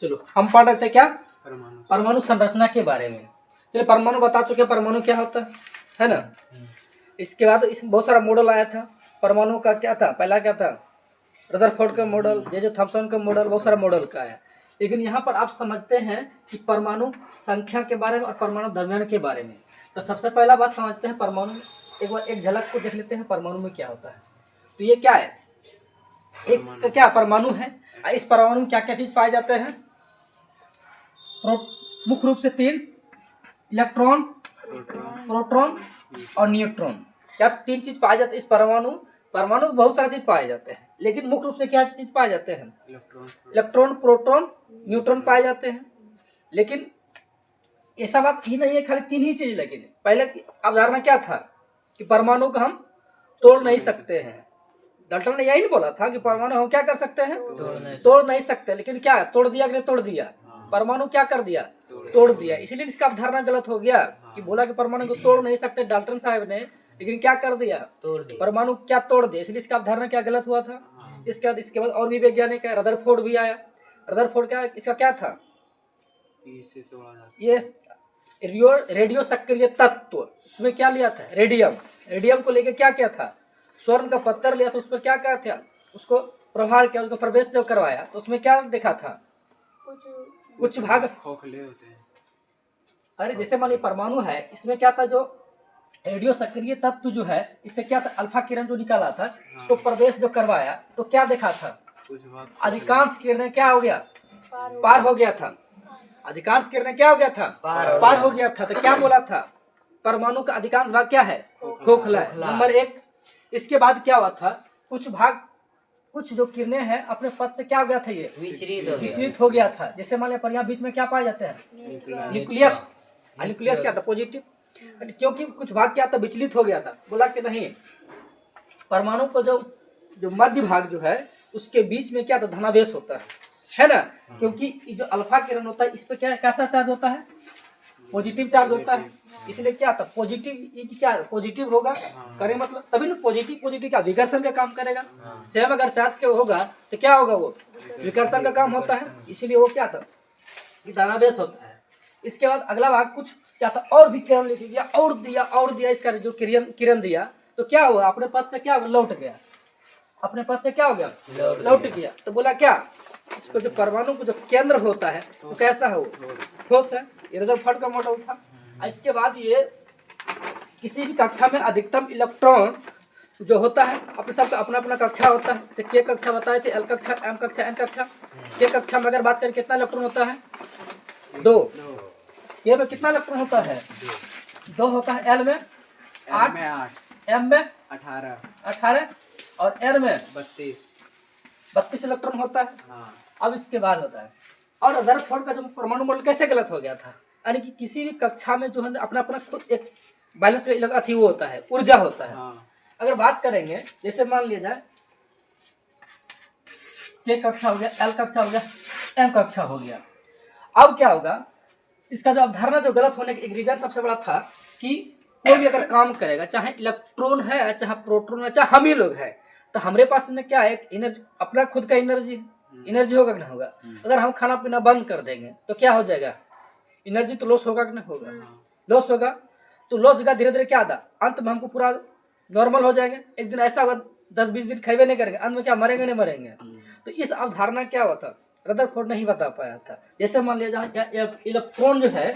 चलो हम पढ़ रहे थे क्या, परमाणु परमाणु संरचना के बारे में। चलो परमाणु बता चुके, परमाणु क्या होता है ना। इसके बाद इस बहुत सारा मॉडल आया था परमाणु का। क्या था पहला, क्या था रदरफोर्ड का मॉडल, जे थॉमसन का मॉडल, बहुत सारा मॉडल का है। लेकिन यहाँ पर आप समझते हैं कि परमाणु संख्या के बारे में और परमाणु द्रव्यमान के बारे में। तो सबसे पहला बात समझते हैं परमाणु में, एक बार एक झलक को देख लेते हैं परमाणु में क्या होता है। तो ये क्या है, एक क्या परमाणु है। इस परमाणु में क्या क्या चीज पाए जाते हैं, मुख्य रूप से 3, इलेक्ट्रॉन, प्रोटॉन और न्यूट्रॉन। क्या 3 चीज पाए जाते हैं इस परमाणु। परमाणु में बहुत सारे चीज पाए जाते हैं, लेकिन मुख्य रूप से क्या चीज पाए जाते हैं, इलेक्ट्रॉन, प्रोटॉन, न्यूट्रॉन पाए जाते हैं। लेकिन ऐसा बात ही नहीं है खाली 3 ही चीज। लेकिन पहले की अवधारणा क्या था कि परमाणु को हम तोड़ नहीं सकते हैं। डाल्टन ने यही नहीं बोला था कि परमाणु हम क्या कर सकते हैं, तोड़ नहीं सकते। लेकिन क्या तोड़ दिया कि नहीं तोड़ दिया, परमाणु क्या कर दिया, तोड़ दिया। इसलिए इसका अवधारणा गलत हो गया कि बोला कि परमाणु को तोड़ नहीं सकते डाल्टन साहब ने, लेकिन क्या कर दिया, तोड़ दिया। परमाणु क्या तोड़ दिया, इसलिए इसका अवधारणा क्या गलत हुआ था। इसके बाद और भी वैज्ञानिक है, रदरफोर्ड भी आया। रदरफोर्ड क्या, इसका क्या था, ये रेडियो सक्रिय तत्व, इसमें क्या लिया था, रेडियम। रेडियम को लेकर क्या किया था, स्वर्ण का पत्थर लिया तो उसको क्या किया था, उसको प्रभाव किया, उसको प्रवेश जो करवाया तो उसमें क्या देखा था, कुछ भाग खोखले होते हैं। अरे जैसे मान लीजिए परमाणु है, इसमें क्या था, जो रेडियो सक्रिय तत्व जो है, इससे क्या था, अल्फा किरण जो निकाला था तो प्रवेश जो करवाया तो क्या देखा था, अधिकांश किरणें क्या हो गया, पार हो गया था। अधिकांश किरणें क्या हो गया था, पार हो गया था। तो क्या बोला था, परमाणु का अधिकांश भाग क्या है, खोखला है। नंबर 1। इसके बाद क्या हुआ था, कुछ भाग, कुछ जो किरणें हैं अपने पथ से क्या हो गया था, ये विचलित हो गया था। जैसे मान लिया पर यहाँ बीच में क्या पाए जाते हैं, न्यूक्लियस। न्यूक्लियस क्या था, पॉजिटिव, क्योंकि कुछ भाग क्या था, विचलित हो गया था। बोला कि नहीं, परमाणु को जो मध्य भाग जो है उसके बीच में क्या था, धनावेश होता है ना। क्योंकि जो अल्फा किरण होता है इस पे क्या कैसा चार्ज होता है, पॉजिटिव चार्ज होता है। इसलिए क्या था, पॉजिटिव, क्या पॉजिटिव होगा, करे मतलब तभी ना पॉजिटिव क्या विकर्षण का काम करेगा। सेम अगर चार्ज के होगा तो क्या होगा, वो विकर्षण का काम होता है। इसीलिए वो क्या था, धनावेश होता है। इसके बाद अगला भाग कुछ क्या था, और भी किरण लिख दिया, और दिया इसका जो किरण दिया तो क्या हुआ, अपने पथ से क्या होगा, लौट गया, अपने पथ से क्या हो गया, लौट गया। तो बोला क्या, इसको जो परमाणु को जो केंद्र होता है तो कैसा है, वो ठोस है। ये रदरफोर्ड का मॉडल था। इसके बाद ये किसी भी कक्षा में अधिकतम इलेक्ट्रॉन जो होता है, अपने सबका अपना अपना कक्षा होता है। जैसे के कक्षा बताए थे, एल कक्षा, एम कक्षा, एन कक्षा। के कक्षा में अगर बात करें कितना इलेक्ट्रॉन होता है, 2। के में कितना इलेक्ट्रॉन होता है, 2 होता है। एल में 8, एम में 18 और एन में 32 इलेक्ट्रॉन होता है। अब इसके बाद होता है, और रदरफोर्ड का जो परमाणु मॉडल कैसे गलत हो गया था, यानी कि किसी भी कक्षा में जो है अपना अपना खुद एक बैलेंस में अथी वो होता है, ऊर्जा होता है। अगर बात करेंगे जैसे मान लिया जाए के कक्षा हो गया, एल कक्षा हो गया, एम कक्षा हो गया। अब क्या होगा, इसका जो अवधारणा जो गलत होने का एक रीजन सबसे बड़ा था कि कोई भी अगर काम करेगा, चाहे इलेक्ट्रॉन है, चाहे प्रोटॉन है, चाहे हम ही लोग हैं, तो हमारे पास में क्या है, एनर्जी, अपना खुद का एनर्जी होगा कि नहीं होगा। अगर हम खाना पीना बंद कर देंगे तो क्या हो जाएगा, एनर्जी तो लॉस होगा कि नहीं होगा, लॉस होगा। तो लॉस होगा धीरे धीरे क्या होगा, अंत में हमको पूरा नॉर्मल हो जाएंगे। एक दिन ऐसा होगा 10-20 दिन खाइबे नहीं करेंगे, अंत में क्या मरेंगे, नहीं मरेंगे। तो इस अवधारणा क्या हुआ था, रदरफोर्ड नहीं बता पाया था। जैसे मान लिया जाए इलेक्ट्रॉन जो है,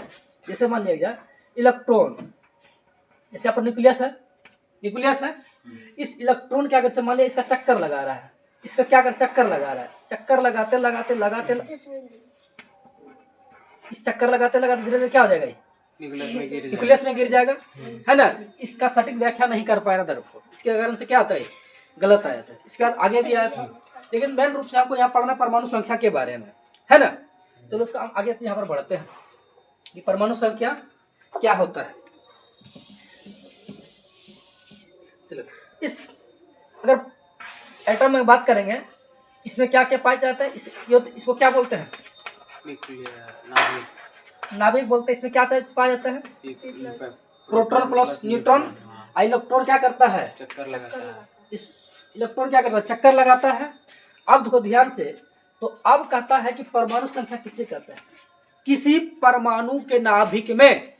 जैसे मान लिया जाए इलेक्ट्रॉन, जैसे अपन न्यूक्लियस है, इस इलेक्ट्रॉन क्या करते, मान लिया इसका चक्कर लगा रहा है, इसका क्या कर चक्कर लगा रहा है, चक्कर लगाते इस चक्कर लगाते धीरे धीरे क्या हो जाएगा, न्यूक्लियस में गिर जाएगा, है ना। इसका सटीक व्याख्या नहीं कर पाया रदरफोर्ड, इसके कारण से क्या होता है, गलत आया था। इसके बाद आगे भी आया था, लेकिन मेन रूप से आपको यहाँ पढ़ना परमाणु संख्या के बारे में, है ना। चलो उसका हम आगे यहाँ पर बढ़ते हैं कि परमाणु संख्या क्या होता है। चलो अगर एटम में बात करेंगे, इसमें क्या क्या पाया जाता है, इसको क्या बोलते हैं, नाभिक बोलते हैं। इसमें क्या पाया जाता है, प्रोटॉन प्लस न्यूट्रॉन। इलेक्ट्रॉन क्या करता है, चक्कर लगाता है। इस इलेक्ट्रॉन क्या करता है, चक्कर लगाता है। अब देखो ध्यान से, तो अब कहता है कि परमाणु संख्या किसे कहते हैं? किसी परमाणु के नाभिक में,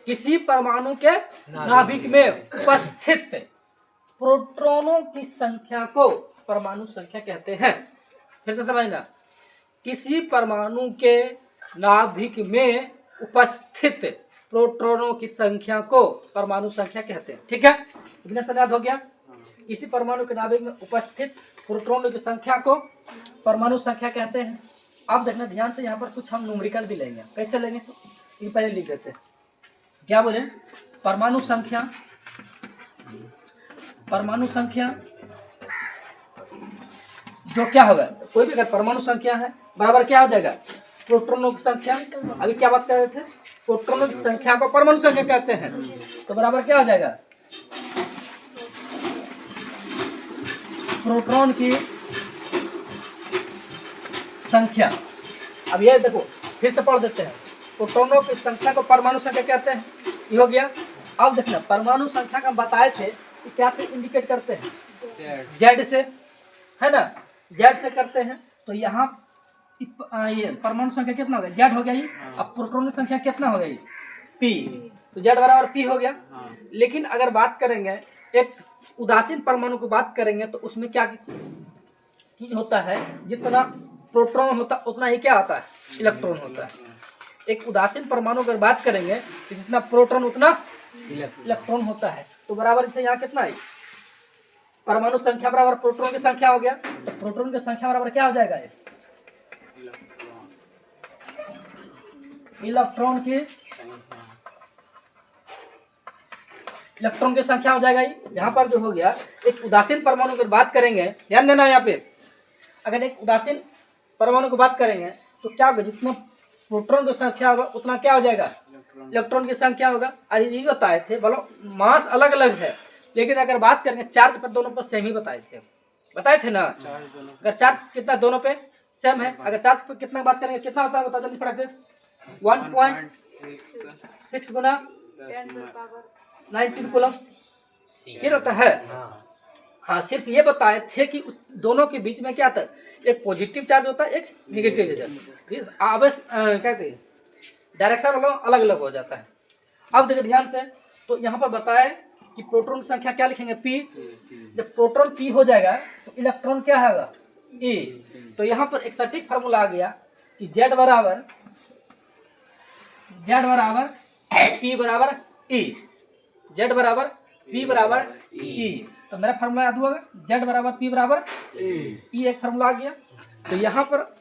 किसी परमाणु के नाभिक में उपस्थित प्रोटॉनों की संख्या को परमाणु संख्या कहते हैं। फिर से समझना, किसी परमाणु के नाभिक में उपस्थित प्रोटॉनों की संख्या को परमाणु संख्या कहते हैं। ठीक है, इतना समझ हो गया। किसी परमाणु के नाभिक में उपस्थित प्रोटॉनों की संख्या को परमाणु संख्या कहते हैं। अब देखना ध्यान से, यहाँ पर कुछ हम न्यूमेरिकल भी लेंगे। कैसे लेंगे? ये पहले लिख देते हैं। क्या बोले? परमाणु संख्या, परमाणु संख्या जो क्या होगा, कोई भी अगर परमाणु संख्या है बराबर क्या हो जाएगा? प्रोटॉनों की संख्या। अभी क्या बात कर रहे थे? प्रोटॉनों की संख्या को परमाणु संख्या कहते हैं, तो बराबर क्या हो जाएगा? प्रोटॉन की संख्या। अब ये देखो, फिर से पढ़ देते हैं। प्रोटॉनों की संख्या को परमाणु संख्या कहते हैं, ये हो गया। अब देखना, परमाणु संख्या का बताए थे कि क्या से इंडिकेट करते हैं? जेड से, है ना, जेड से करते हैं। तो यहाँ ये परमाणु संख्या कितना हो गया? जेड हो गया ये। अब प्रोटॉन की संख्या कितना हो गई? पी। तो जेड बराबर पी हो गया। लेकिन अगर बात करेंगे एक उदासीन परमाणु की बात करेंगे तो उसमें क्या चीज होता है? जितना प्रोटॉन होता उतना ही क्या आता है? इलेक्ट्रॉन होता है। एक उदासीन परमाणु अगर बात करेंगे तो जितना प्रोटॉन उतना इलेक्ट्रॉन होता है। तो बराबर से यहाँ कितना है? परमाणु संख्या बराबर प्रोटॉन की संख्या हो गया। तो प्रोटॉन की संख्या बराबर क्या हो जाएगा? ये इलेक्ट्रॉन की संख्या हो जाएगा। यहाँ पर जो हो गया, एक उदासीन परमाणु की बात करेंगे, ध्यान देना यहाँ पे, अगर एक उदासीन परमाणु की बात करेंगे तो क्या होगा? जितना प्रोटॉन की संख्या होगा उतना क्या हो जाएगा? इलेक्ट्रॉन की संख्या होगा। और ये बताए थे, बोलो मास अलग अलग है, लेकिन अगर बात करेंगे चार्ज पर दोनों पर सेम ही बताए थे ना। अगर चार्ज कितना दोनों पे सेम है, अगर चार्ज पर कितना बात करेंगे कितना होता है? बता जल्दी फटाफट। 1.6 गुना 19 कूलम ये रहता है। हाँ, सिर्फ ये बताए थे कि दोनों के बीच में क्या था? एक पॉजिटिव चार्ज होता है, एक निगेटिव चार्ज। आवेश कहते हैं डायरेक्शन अलग अलग हो जाता है। अब देखिए ध्यान से, तो यहाँ पर बताए कि प्रोटॉन की संख्या क्या लिखेंगे? पी। जब प्रोटॉन पी हो जाएगा तो इलेक्ट्रॉन क्या होगा? ई। तो यहाँ पर एक सटीक फार्मूला आ गया कि जेड बराबर पी बराबर ई। जेड बराबर पी बराबर ई। तो मेरा फार्मूला याद हुआ, जेड बराबर पी बराबर ई। एक फार्मूला आ गया। तो यहाँ पर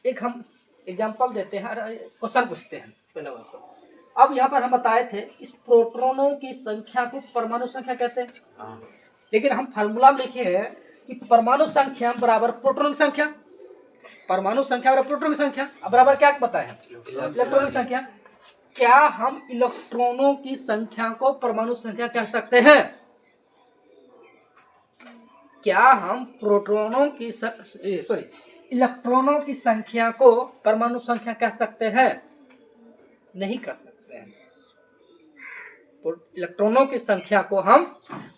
एक हम एग्जांपल देते हैं, क्वेश्चन पूछते हैं पहले बात तो। अब यहाँ पर हम बताए थे इस प्रोटॉनों की संख्या को परमाणु संख्या कहते हैं, लेकिन हम फार्मूला में लिखे हैं कि परमाणु संख्या बराबर प्रोटॉन की संख्या। परमाणु संख्या बराबर प्रोटॉन की संख्या बराबर क्या पता है? इलेक्ट्रॉन की संख्या। क्या हम इलेक्ट्रॉनों की संख्या को परमाणु संख्या कह सकते हैं? क्या हम इलेक्ट्रॉनों की संख्या को परमाणु संख्या कह सकते हैं? नहीं कर सकते हैं। इलेक्ट्रॉनों की संख्या को हम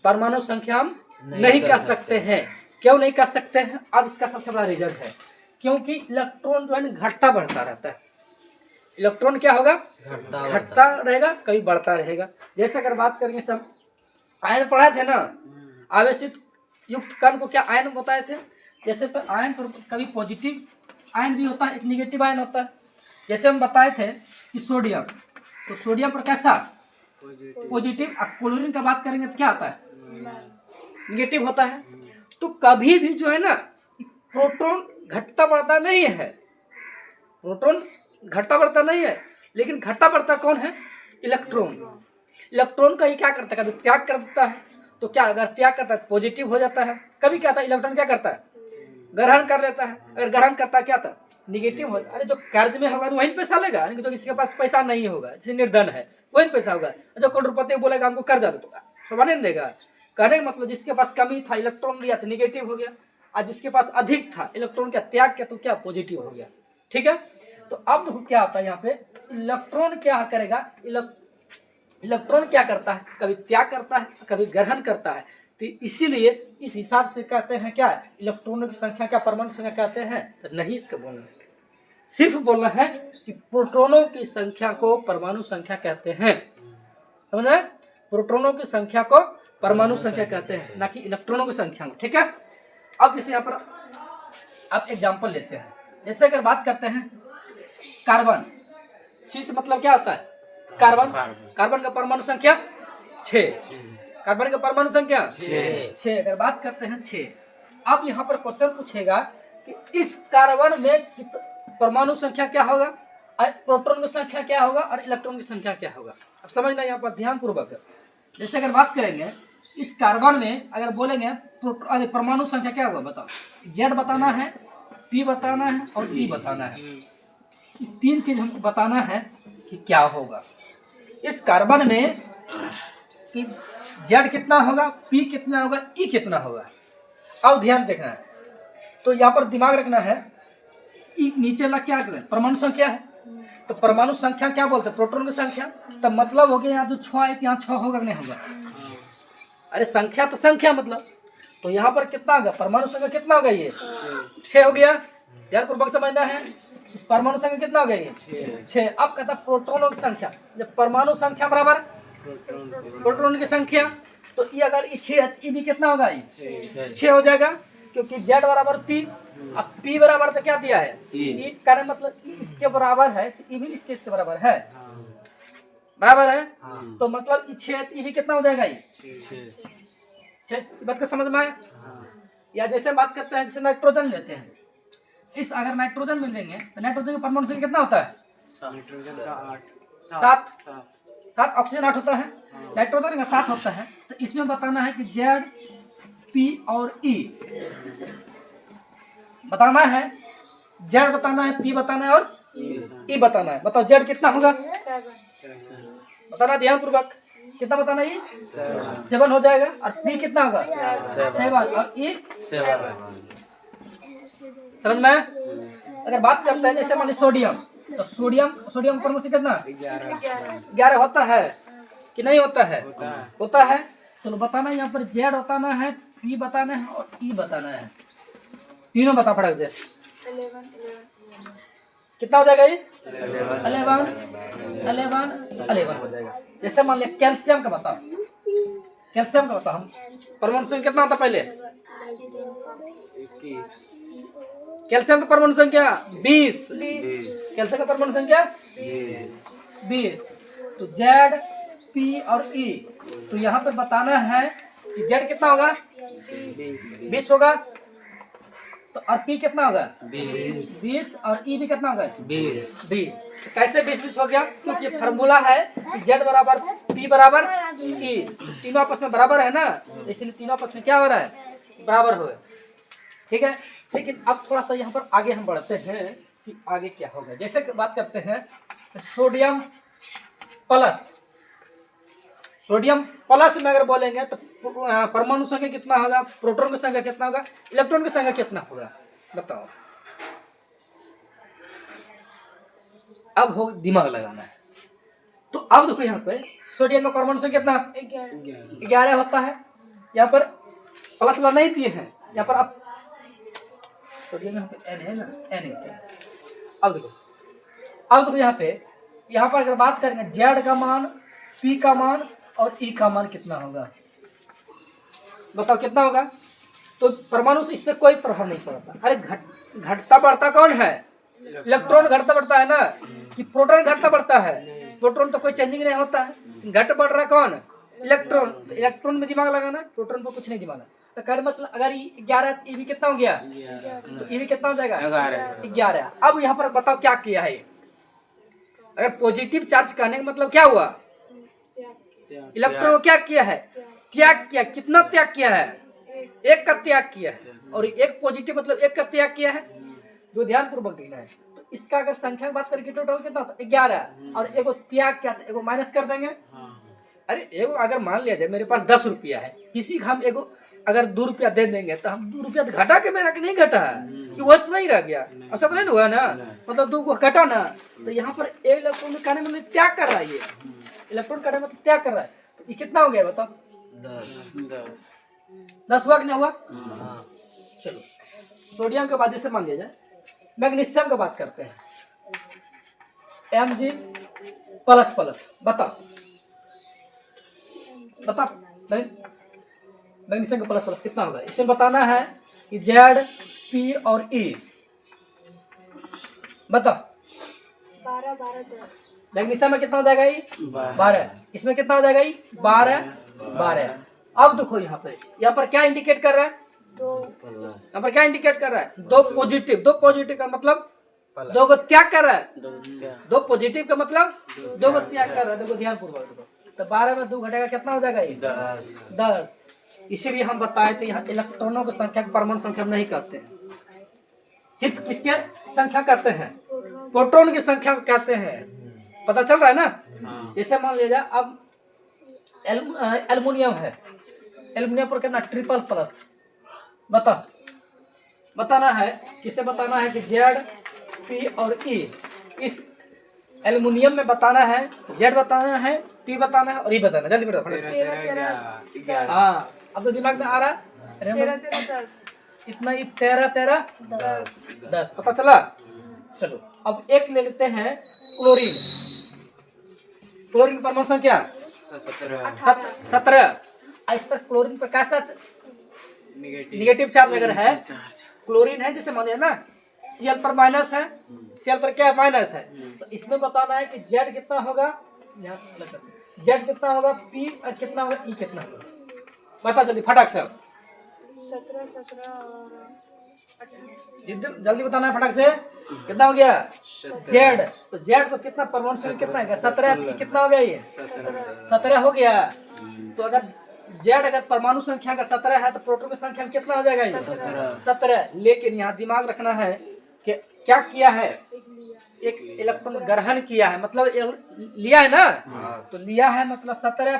परमाणु संख्या हम नहीं कह सकते हैं। क्यों नहीं कर सकते हैं? अब इसका सबसे बड़ा रीजन है, क्योंकि इलेक्ट्रॉन जो है घटता बढ़ता रहता है। इलेक्ट्रॉन क्या होगा? घटता रहेगा, कभी बढ़ता रहेगा। जैसे अगर बात करेंगे, सब आयन पढ़ाए थे ना, आवेशित युक्त कण को क्या आयन बताए थे? जैसे पर आयन पर कभी पॉजिटिव आयन भी होता है, एक निगेटिव आयन होता है। जैसे हम बताए थे कि सोडियम, तो सोडियम पर कैसा? पॉजिटिव। क्लोरीन का बात करेंगे तो क्या आता है? निगेटिव होता है। तो कभी भी जो है ना, प्रोटॉन घटता बढ़ता नहीं है। प्रोटॉन घटता बढ़ता नहीं है, लेकिन घटता बढ़ता कौन है? इलेक्ट्रॉन। इलेक्ट्रॉन का ही क्या करता है? कभी त्याग कर देता है। तो क्या अगर त्याग करता है पॉजिटिव हो जाता है। कभी क्या था? इलेक्ट्रॉन क्या करता है? ग्रहण कर लेता है। अगर ग्रहण करता है क्या था? निगेटिव हो। अरे जो कर्ज में होगा वहीं पैसा लेगा, जो किसी के पास पैसा नहीं होगा, जैसे निर्धन है, वहीं पैसा होगा। जो करोड़पति बोलेगा हमको कर्जा दो, तो सवाल नहीं देगा। कहने का मतलब जिसके पास कमी था इलेक्ट्रॉन लिया तो निगेटिव हो गया, और जिसके पास अधिक था इलेक्ट्रॉन का त्याग किया तो क्या? पॉजिटिव हो गया। ठीक है। तो अब देखो क्या होता है यहाँ पे, इलेक्ट्रॉन क्या करेगा? इलेक्ट्रॉन क्या करता है? कभी त्याग करता है, कभी ग्रहण करता है। तो इसीलिए इस हिसाब से कहते हैं क्या, इलेक्ट्रॉनों की संख्या क्या परमाणु संख्या कहते हैं? तो नहीं, इसको बोलना है, सिर्फ बोलना है कि प्रोटॉनों की संख्या को परमाणु संख्या कहते हैं। समझ में? प्रोटॉनों की संख्या को परमाणु संख्या कहते हैं, ना कि इलेक्ट्रॉनों की संख्या को। ठीक है। अब जैसे यहाँ पर आप एग्जाम्पल लेते हैं, जैसे अगर बात करते हैं कार्बन, सी से मतलब क्या होता है? कार्बन। कार्बन का परमाणु संख्या 6। कार्बन का परमाणु संख्या 6। अगर बात करते हैं 6, अब यहाँ पर क्वेश्चन पूछेगा कि इस कार्बन में परमाणु संख्या क्या होगा, प्रोटॉन की संख्या क्या होगा और इलेक्ट्रॉन की संख्या क्या होगा। अब समझना यहाँ पर ध्यान पूर्वक। जैसे अगर बात करेंगे इस कार्बन में, अगर बोलेंगे परमाणु संख्या क्या होगा बताओ, जेड बताना है, पी बताना है और ई बताना है। 3 चीज हमको बताना है कि क्या होगा इस कार्बन में, कि जेड कितना होगा, पी कितना होगा, ई कितना होगा। अब ध्यान देखना है, तो यहाँ पर दिमाग रखना है, ई नीचे ला क्या करें, परमाणु संख्या है, तो परमाणु संख्या क्या बोलते हैं? प्रोटॉन की संख्या। तो मतलब हो गया यहाँ जो 6 है, यहाँ 6 होगा नहीं होगा? अरे संख्या तो संख्या मतलब, तो यहाँ पर कितना होगा, परमाणु संख्या कितना होगा, ये 6 हो गया। ध्यान पूर्वक समझना है, परमाणु संख्या कितना हो गया, ये 6। अब कहता प्रोटॉनों की संख्या, जब परमाणु संख्या बराबर प्रोटॉन की संख्या, तो ये अगर 6 है, ये भी कितना होगा, ये 6 हो जाएगा, क्योंकि जेड बराबर 3, अब पी बराबर तो क्या दिया है, ई, कारण मतलब ई इसके बराबर है, तो ई भी इसके बराबर है, बराबर है। तो मतलब 6 ई भी कितना हो जाएगा, ये 6। बात को समझ में आया? या जैसे बात करते हैं, जैसे नाइट्रोजन लेते हैं, इस अगर नाइट्रोजन में लेंगे तो नाइट्रोजन का परमाणु संख्या कितना होता है, 7। ऑक्सीजन 8 होता है, नाइट्रोजन का 7 होता है। तो इसमें बताना है कि जेड, पी और ई बताना है, जेड बताना है, पी बताना है और ई बताना है। बताओ जेड कितना होगा, बताना ध्यान पूर्वक, कितना बताना, ये 7 हो जाएगा, और पी कितना होगा 7 और ई 7। समझ में? अगर बात करते हैं जैसे मान ली सोडियम, तो सोडियम परमाणु संख्या कितना 11 होता है कि नहीं होता है? होता है। चलो बताना यहाँ पर जेड बताना है, पी बताना है और ई बताना है, तीनों बता फटाक से। 11 कितना हो जाएगा, ये 11 हो जाएगा। जैसे मान लिया कैल्शियम का बताओ, कैल्शियम का बताओ, हम परमाणु संख्या कितना होता पहले, 21 कैल्शियम का परमाणु संख्या 20। कैल्शियम का परमाणु संख्या 20। तो जेड, पी और ई, तो यहाँ पे बताना है कि जेड कितना होगा 20 होगा, तो और पी कितना होगा 20 और ई भी कितना होगा 20। कैसे 20-20 हो गया? क्योंकि फॉर्मूला है कि जेड बराबर पी बराबर ई, तीनों आपस में बराबर है ना, इसलिए तीनों आपस में क्या हो रहा है, बराबर हो गया। ठीक है। लेकिन अब थोड़ा सा यहाँ पर आगे हम बढ़ते हैं कि आगे क्या होगा। जैसे कि बात करते हैं सोडियम प्लस, सोडियम प्लस में अगर बोलेंगे तो परमाणु संख्या कितना होगा, प्रोटॉन की संख्या कितना होगा, इलेक्ट्रॉन की संख्या कितना होगा, बताओ। अब हो दिमाग लगाना है। तो अब देखो यहाँ पे सोडियम का परमाणु संख्या कितना 11 होता है। यहाँ पर प्लस वाला नहीं दिए हैं, यहाँ पर आप सोडियम यहाँ पे N है ना, N है। अब देखो यहाँ पर अगर बात करेंगे जेड का मान, पी का मान और ई का मान कितना होगा, बताओ कितना होगा। तो परमाणु से इस पर कोई प्रभाव नहीं पड़ता। अरे घटता बढ़ता कौन है, इलेक्ट्रॉन घटता बढ़ता है ना, कि प्रोटॉन घटता बढ़ता है। प्रोटॉन तो कोई चेंजिंग नहीं होता है, घट बढ़ रहा कौन, इलेक्ट्रॉन। तो इलेक्ट्रॉन में दिमाग लगाना, प्रोटॉन को कुछ नहीं दिमाग। तो कर मतलब अगर 11 ई भी कितना हो गया, तो ई भी कितना हो जाएगा 11। अब यहाँ पर बताओ क्या किया है, अगर पॉजिटिव चार्ज कहने का मतलब क्या हुआ, इलेक्ट्रॉन को क्या किया है, त्याग किया। कितना त्याग किया है, 1 का त्याग किया है, और एक पॉजिटिव मतलब 1 का त्याग किया है, जो ध्यान पूर्वक देखना है। तो इसका अगर संख्या की बात करें टोटल कितना होता है 11, और एगो त्याग क्या था, एगो माइनस कर देंगे। अरे एगो अगर मान लिया जाए मेरे पास 10 रुपया है, किसी का हम एगो अगर 2 रुपया दे देंगे तो हम 2 रुपया घटा के मेरा नहीं घटा है कि वो इतना ही रह गया, ऐसा तो नहीं हुआ ना, मतलब 2 को घटा ना। तो यहाँ पर एक इलेक्ट्रॉन कहने मतलब त्याग कर रहा है, ये इलेक्ट्रॉन कहने मतलब त्याग कर रहा है। तो ये कितना हो गया बताओ 10 हुआ कि नहीं हुआ? चलो सोडियम के बाद जैसे मान लिया जाए मैग्नीशियम की बात करते हैं, Mg प्लस प्लस, बताओ बताओ मैग्नीशियम का प्लस प्लस कितना होगा? इसमें बताना है कि Z, P और E, बताओ 12 12 10। मैग्नीशियम में कितना हो जाएगा? 12। इसमें कितना हो जाएगा? 12 12। अब देखो यहाँ पर क्या इंडिकेट कर रहा है? यहाँ पर क्या इंडिकेट कर रहा है? 2 पॉजिटिव। 2 पॉजिटिव का मतलब 2 को त्याग कर रहा है। 2 पॉजिटिव का मतलब 2 को त्याग कर रहा है। देखो ध्यान पूर्वक देखो, तो 12 में 2 घटेगा कितना हो जाएगा? ये 10। इसीलिए हम बताए थे यहाँ इलेक्ट्रॉनों की संख्या परमाणु संख्या नहीं कहते हैं, सिर्फ किसके संख्या कहते हैं? प्रोटॉन की संख्या कहते हैं। पता चल रहा है ना? जैसे मान लीजिए अब एल्युमिनियम है, एल्युमिनियम पर कितना? Triple plus. बताना है, किसे बताना है कि Z, P और E। इस एल्युमिनियम में बताना है, Z बताना है, P बताना है और E बताना है। जल्दी बताओ। हाँ अब तो दिमाग में आ रहा है। 13 13 10। इतना ही 13 13 10 पता चला। चलो अब एक ले लेते हैं क्लोरीन। क्लोरीन की परमाणु संख्या 17। इस पर क्लोरीन पर कैसा निगेटिव चार्ज अगर है, क्लोरीन है जैसे मानिए ना Cl पर माइनस है, Cl पर क्या है? माइनस है। तो इसमें बताना है कि Z कितना होगा, Z कितना होगा, P और कितना होगा, E कितना होगा? बता जल्दी फटाक से। 17 17 और 18। जल्दी बताना है फटाक से। कितना हो गया? Z। तो Z को कितना परमाणु संख्या कितना है? 17। कितना हो गया? ये 17 हो गया। तो अगर Z अगर परमाणु संख्या अगर 17 है तो प्रोटॉन की संख्या कितना हो जाएगा? ये 17। लेकिन यहाँ दिमाग रखना है कि क्या किया है? एक इलेक्ट्रॉन ग्रहण किया है, मतलब लिया है ना, तो लिया है मतलब 17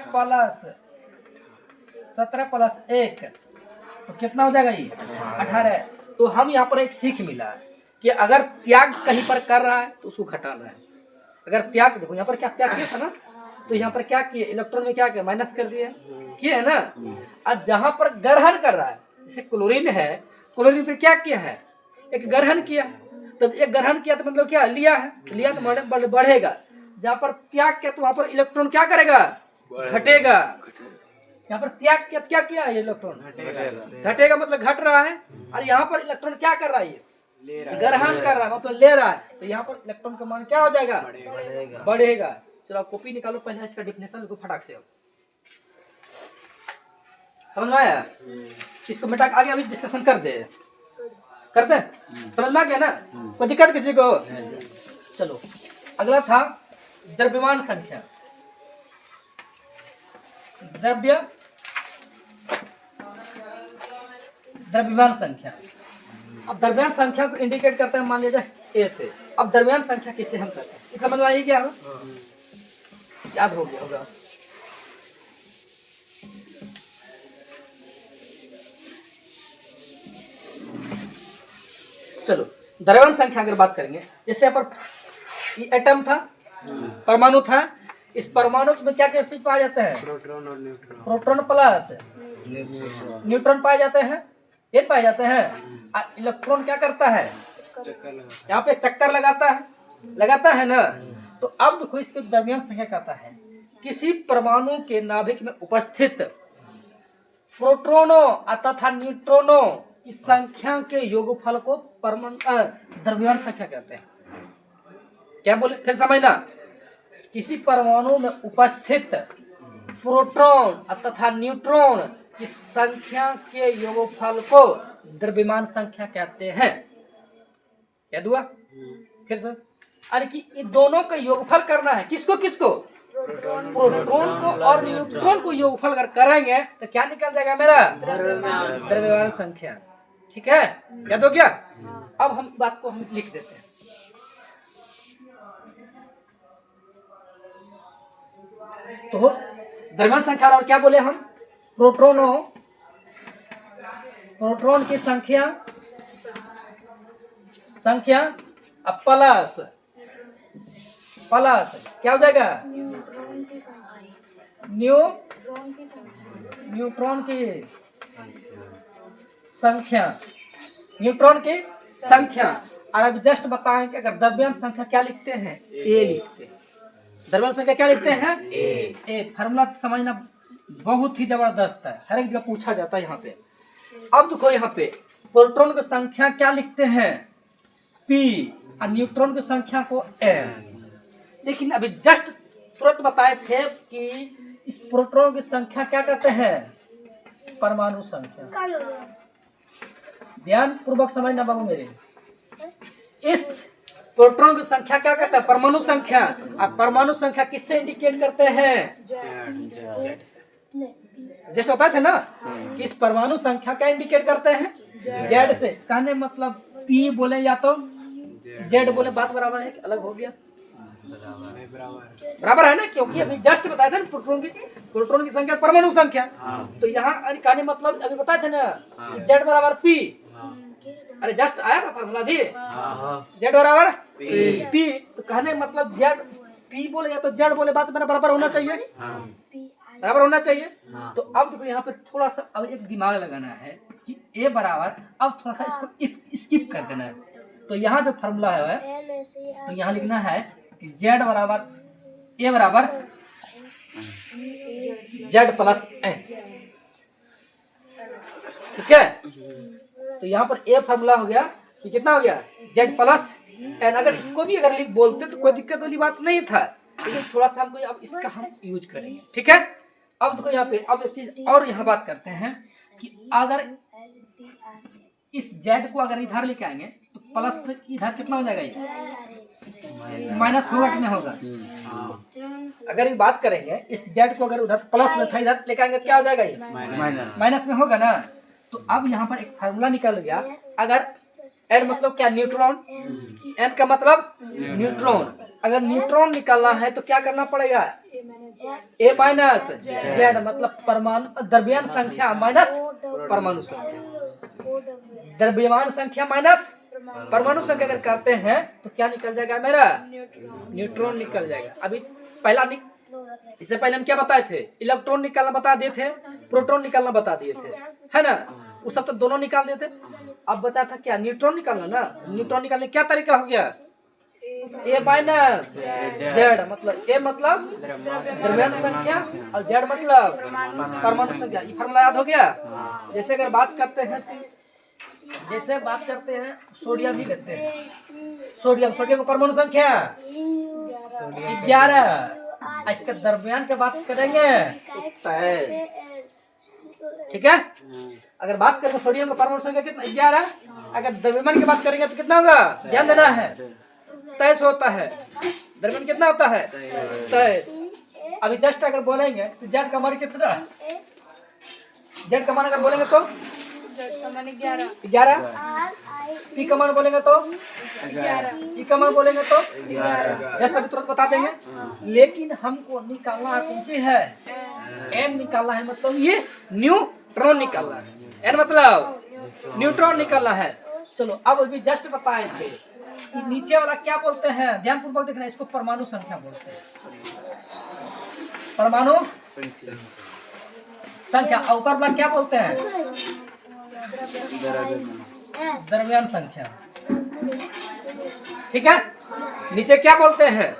प्लस 1 तो कितना हो जाएगा? ये 18। तो हम यहाँ पर एक सीख मिला कि अगर त्याग कहीं पर कर रहा है तो उसको घटाना है। अगर त्याग, देखो यहाँ पर क्या त्याग किया था ना, तो यहाँ पर क्या किए? इलेक्ट्रॉन में क्या किया? माइनस कर दिए, किए है ना। और जहां पर ग्रहण कर रहा है, जैसे क्लोरीन है, क्लोरीन पे क्या किया है? एक ग्रहण किया। तब एक ग्रहण किया तो मतलब क्या? लिया है, लिया तो बढ़ेगा। जहाँ पर त्याग किया तो वहां पर इलेक्ट्रॉन क्या करेगा? घटेगा। यहाँ पर त्याग किया क्या किया है? इलेक्ट्रॉन घटेगा मतलब घट रहा है। और यहाँ पर इलेक्ट्रॉन क्या कर रहा है? ग्रहण कर रहा है मतलब ले रहा है। तो यहाँ पर इलेक्ट्रॉन का मान क्या हो जाएगा? बढ़ेगा। चलो आप कॉपी निकालो, पहले इसका डिफिनेशन को फटाक से समझ में आया? इसको मिटा के आगे अभी डिस्कशन करते हैं। समझ में आ गया ना? कोई दिक्कत किसी को? चलो अगला था द्रव्यमान संख्या। द्रव्यमान संख्या। अब द्रव्यमान संख्या को इंडिकेट करते हैं, मान लीजिए ए से। अब द्रव्यमान संख्या किसे हम करते हैं? समझ में आई क्या? याद हो गया होगा। चलो द्रव्यमान संख्या अगर बात करेंगे, जैसे यहाँ पर एटम था, परमाणु था, इस परमाणु में क्या क्या चीज पाए जाते हैं? प्रोटॉन और न्यूट्रॉन। प्रोटॉन प्लस न्यूट्रॉन पाए जाते हैं, ये पाए जाते हैं। इलेक्ट्रॉन क्या करता है? यहाँ पे चक्कर लगाता है ना। तो अब देखो इसके द्रव्यमान संख्या कहता है किसी परमाणु के नाभिक में उपस्थित प्रोटॉनों तथा न्यूट्रॉनों की संख्या के योगफल को द्रव्यमान संख्या कहते हैं। क्या बोले फिर समझना? किसी परमाणु में उपस्थित प्रोटॉन तथा न्यूट्रॉन की संख्या के योगफल को द्रव्यमान संख्या कहते हैं। याद हुआ? फिर से अरे कि इन दोनों का योगफल करना है। किसको? प्रोटॉन को और न्यूट्रॉन को योगफल अगर करेंगे तो क्या निकल जाएगा मेरा? द्रव्यमान संख्या। ठीक है, याद हो गया? अब हम बात को हम लिख देते हैं। तो द्रव्यमान संख्या और क्या बोले हम? प्रोटॉन की संख्या प्लस क्या हो जाएगा? न्यूट्रॉन की संख्या, न्यूट्रॉन की संख्या। और अब जस्ट बताएं कि अगर द्रव्यमान संख्या क्या लिखते हैं, ए लिखते हैं। द्रव्यमान संख्या क्या लिखते हैं, ए। फार्मूला समझना बहुत ही जबरदस्त है, हर एक जगह पूछा जाता है यहाँ पे। अब देखो यहाँ पे प्रोटॉन की संख्या क्या लिखते हैं, पी, और न्यूट्रॉन की संख्या को एन। लेकिन अभी जस्ट तुरंत बताए थे कि इस प्रोटॉन की संख्या क्या कहते हैं, परमाणु संख्या। ध्यान पूर्वक समझना बाबू मेरे, इस प्रोटॉन की संख्या क्या कहते हैं, परमाणु संख्या। और परमाणु संख्या किससे इंडिकेट करते हैं, जैसे बताए थे ना कि इस परमाणु संख्या क्या इंडिकेट करते हैं, जेड से। कहने मतलब पी बोले या तो जेड बोले, बात बराबर है कि अलग हो गया, बराबर है ना, क्योंकि अभी जस्ट बताया था प्रोटॉन की संख्या परमाणु संख्या। तो यहाँ कहने मतलब अभी बताए थे ना जेड बराबर पी, अरे जस्ट आया था फॉर्मूला भी, जेड बराबर पी। तो कहने मतलब जेड पी बोले या तो जेड बोले, बात मेरा बराबर होना चाहिए, बराबर होना चाहिए। तो अब देखो यहाँ पे थोड़ा सा अब एक दिमाग लगाना है कि ए बराबर, अब थोड़ा सा इसको स्किप कर देना है। तो यहाँ जो फॉर्मूला है तो यहाँ लिखना है कि जेड बराबर ए बराबर जेड प्लस एन, ठीक है। तो यहाँ पर ए फॉर्मूला हो गया कि कितना हो गया, जेड प्लस एन। अगर इसको भी अगर लिख बोलते तो कोई दिक्कत वाली बात नहीं था, लेकिन थोड़ा सा हमको अब इसका हम यूज करेंगे, ठीक है। अब देखो यहाँ पे अब एक चीज और यहाँ बात करते हैं कि अगर इस जेड को अगर इधर लेके आएंगे तो प्लस तो इधर कितना हो जाएगा, ये माइनस होगा कि नहीं होगा। अगर ये बात करेंगे इस जेड को अगर उधर प्लस में था, इधर लेके आएंगे क्या हो जाएगा, ये माइनस में होगा ना। तो अब यहाँ पर एक फार्मूला निकल गया, अगर एन मतलब क्या, न्यूट्रॉन, एन का मतलब न्यूट्रॉन। अगर न्यूट्रॉन निकालना है तो क्या करना पड़ेगा, ए माइनस जेड मतलब परमाणु द्रव्यमान संख्या माइनस परमाणु संख्या, द्रव्यमान संख्या माइनस परमाणु संख्या अगर करते हैं तो क्या निकल जाएगा मेरा, न्यूट्रॉन निकल जाएगा। अभी पहला इससे पहले हम क्या बताए थे, इलेक्ट्रॉन निकालना बता दिए थे, प्रोटॉन निकालना बता दिए थे, है ना, वो सब तो दोनों निकाल देते। अब बचा था क्या, न्यूट्रॉन निकालना ना। न्यूट्रॉन निकालने क्या तरीका हो गया, ए माइनस जेड मतलब ए मतलब द्रव्यमान संख्या और जेड मतलब परमाणु संख्या। ये फॉर्मूला याद हो गया। जैसे अगर बात करते हैं जैसे बात करते हैं सोडियम ही लेते हैं, सोडियम का परमाणु संख्या 11, इसका द्रव्यमान की बात करेंगे तो 23, ठीक है। अगर बात करें सोडियम का परमाणु संख्या कितना 11, अगर द्रव्यमान की बात करेंगे तो कितना होगा, ध्यान देना है, 23 होता है। द्रव्यमान कितना होता है, 23। अभी जस्ट अगर बोलेंगे तो जेड का मान कितना, जेड का मान अगर बोलेंगे तो 11, पी का मान बोलेंगे तो 11, ई का मान बोलेंगे तो 11, जस्ट अभी तुरंत बता देंगे। लेकिन हमको निकालना कौन सी है, एन निकालना है, मतलब ये न्यूट्रॉन निकालना है, एन मतलब न्यूट्रॉन निकालना है। चलो अब अभी जस्ट बताए थे नीचे वाला क्या बोलते हैं, ध्यान पूर्वक देखना, इसको परमाणु संख्या बोलते हैं, परमाणु संख्या। ऊपर वाला क्या बोलते हैं, द्रव्यमान संख्या, ठीक है। नीचे क्या बोलते हैं,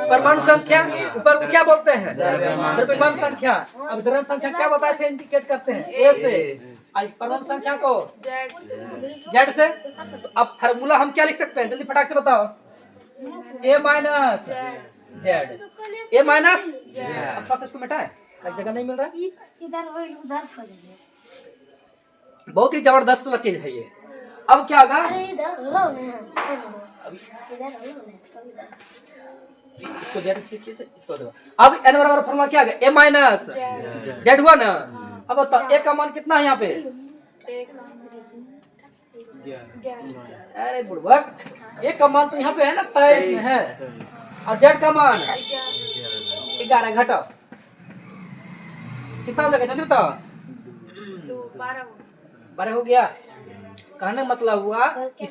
परमाणु संख्या, ऊपर को क्या बोलते हैं, द्रव्यमान संख्या। अब द्रव्यमान संख्या क्या बताए थे, इंडिकेट करते हैं ए से, आज परमाणु संख्या को जेड से। तो अब फार्मूला हम क्या लिख सकते हैं, जल्दी फटाक से बताओ, ए minus Z, A minus Z. अब इसको मिटाएं, एक जगह नहीं मिल रहा है, इधर बहुत ही जबरदस्त वाला चीज है ये। अब क्या होगा, इसको इसको दो। अब एन बराबर फॉर्मूला क्या आ गया, ए माइनस जेड हुआ ना। अब बताओ ए का मान कितना है यहाँ पे, अरे बुड़बक, ए का मान तो यहाँ पे है ना 23 में है, और जेड का मान 11, घटाओ कितना हो जाएगा, जल्दी बताओ, 12 हो गया। कहने मतलब हुआ कि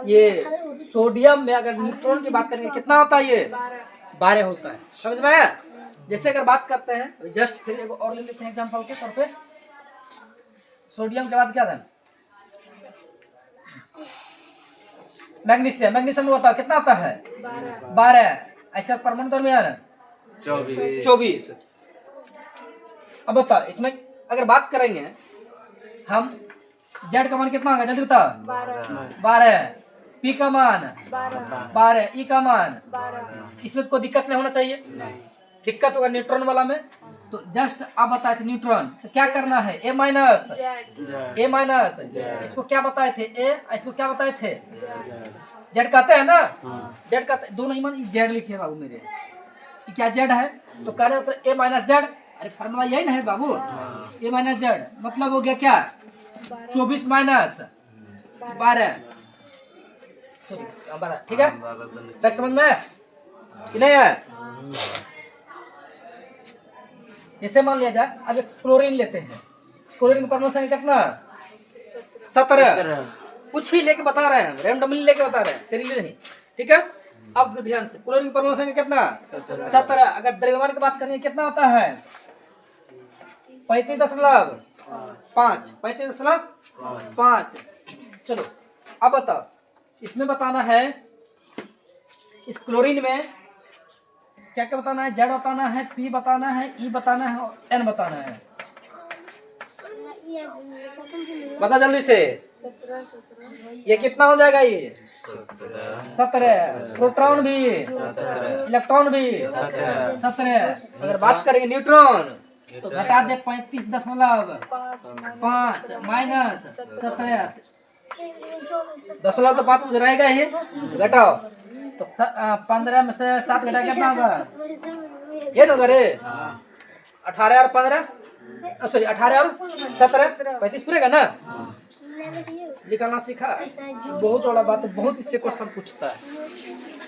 ये सोडियम में अगर न्यूट्रॉन की बात करेंगे कितना होता है, ये 12 होता है, समझ में आया। जैसे अगर बात करते हैं जस्ट फिर एक और ले लेते हैं एग्जांपल के तौर पे, सोडियम के बाद क्या था, मैग्नीशियम मैग्नीशियम में बताओ कितना आता है 12। ऐसा परमाणु दरमियान 24। अब बताओ इसमें अगर बात करेंगे हम जेड का मान कितना होगा जल्दी बताओ 12। पी का मान 12। ई का मान 12। इसमें तो कोई दिक्कत नहीं होना चाहिए। दिक्कत होगा न्यूट्रॉन वाला में। तो जस्ट आप बताए थे न्यूट्रॉन तो क्या करना है ए माइनस इसको क्या बताए थे ए इसको क्या बताए थे जेड कहते हैं ना। जेड का दोनों ही मान जेड लिखे बाबू मेरे ये क्या जेड है तो कह रहे तो ए माइनस जेड। अरे फॉर्मूला यही ना है बाबू ए माइनस जेड मतलब हो गया क्या 24 माइनस 12। ठीक है तक समझ में कि नहीं है। जैसे मान लिया जाए अब एक क्लोरीन लेते हैं। क्लोरीन का परमाणु संख्या कितना 17। कुछ ही लेके बता रहे हैं रैंडमली लेके बता रहे हैं सीरियसली नहीं। ठीक है अब ध्यान से क्लोरीन का परमाणु संख्या कितना 17। अगर द्रव्यमान की बात करें कितना होता है 35.5 35.5। चलो अब बताओ इसमें बताना है इस क्लोरीन में क्या क्या बताना है जेड बताना है पी बताना है ई बताना है और एन बताना है। बता जल्दी से 17 ये कितना हो जाएगा ये 17। प्रोटॉन भी इलेक्ट्रॉन भी 17। अगर बात करेंगे न्यूट्रॉन तो घटा दे 35.5 माइनस 17 दशमलव तो 5 मुझे रहेगा ही घटाओ तो 15 में से 7 घटा कितना होगा ये ना रे 18 और 15 सॉरी 18 और 17 35 पूरेगा ना। निकालना सीखा बहुत बड़ा बात है। बहुत इससे क्वेश्चन पूछता है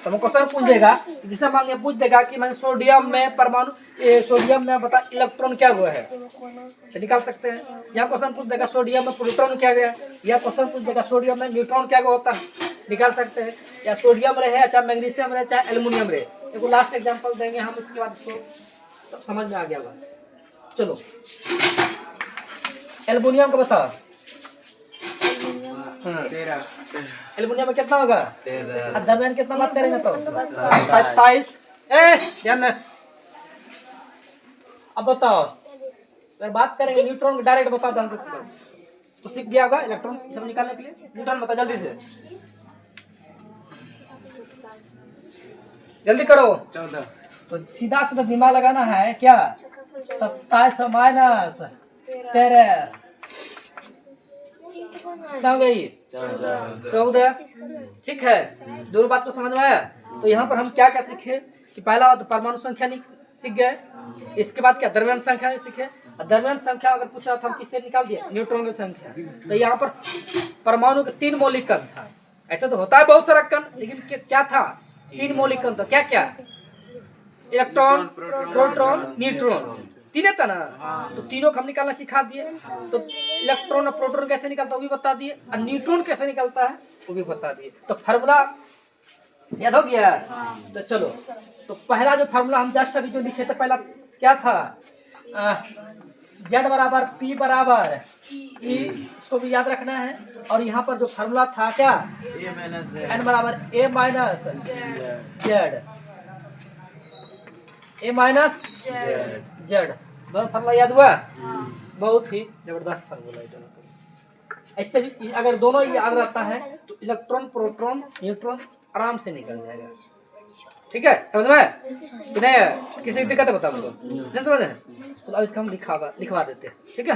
तो हम क्वेश्चन पूछ देगा जिसे मान लिया पूछ देगा कि मैंने सोडियम में परमाणु सोडियम में बता इलेक्ट्रॉन क्या हुआ है तो निकाल सकते हैं। यहाँ क्वेश्चन पूछ देगा सोडियम में प्रोटॉन क्या गया या क्वेश्चन पूछ देगा सोडियम में न्यूट्रॉन क्या होता है निकाल सकते हैं। या सोडियम रहे चाहे मैग्नीशियम रहे चाहे एल्युमिनियम रहे। एक लास्ट एग्जांपल देंगे हम इसके बाद इसको सब समझ में आ गया होगा। चलो एल्युमिनियम का बता एल्युमिनियम में कितना होगा दरमियान कितना बात करेंगे तो 27। ध्यान अब बताओ अगर बात करेंगे न्यूट्रॉन को डायरेक्ट बता दो तो सीख गया होगा इलेक्ट्रॉन सब निकालने के लिए। न्यूट्रॉन बता जल्दी से जल्दी करो 14। तो सीधा सीधा दिमाग लगाना है क्या 27 माइनस 13 हो गई 14। ठीक है दोनों बात को समझ में आया। तो यहाँ पर हम क्या क्या सीखे कि पहला बात परमाणु संख्या नहीं सीख गए। इसके बाद क्या द्रव्यमान संख्या सीखे। द्रव्यमान संख्या अगर पूछा तो हम किससे निकाल दिए न्यूट्रॉन की संख्या। तो यहाँ पर परमाणु के 3 मौलिक कण था। ऐसा तो होता है बहुत सारा कण लेकिन क्या था 3 मौलिक कण था। क्या क्या इलेक्ट्रॉन प्रोटॉन न्यूट्रॉन तीन था ना। तो तीनों को हम निकालना सिखा दिए। तो इलेक्ट्रॉन और प्रोटॉन कैसे निकलता है वो भी बता दिए और न्यूट्रॉन कैसे निकलता है वो भी बता दिए। तो फार्मूला याद हो गया। तो चलो तो पहला जो फार्मूला हम जस्ट अभी जो लिखे थे पहला क्या था जेड बराबर पी बराबर ई इसको भी याद रखना है। और यहाँ पर जो फार्मूला था क्या एन बराबर A minus Z A minus Z दोनों फार्मूला याद हुआ। बहुत ही जबरदस्त फार्मूला है। ऐसे भी अगर दोनों याद रहता है तो इलेक्ट्रॉन प्रोटॉन न्यूट्रॉन आराम से निकल जाएगा। ठीक है समझ में कि नहीं किसी दिक्कत है बताओ नहीं समझ में तो अब इसका हम लिखवा देते हैं। ठीक है।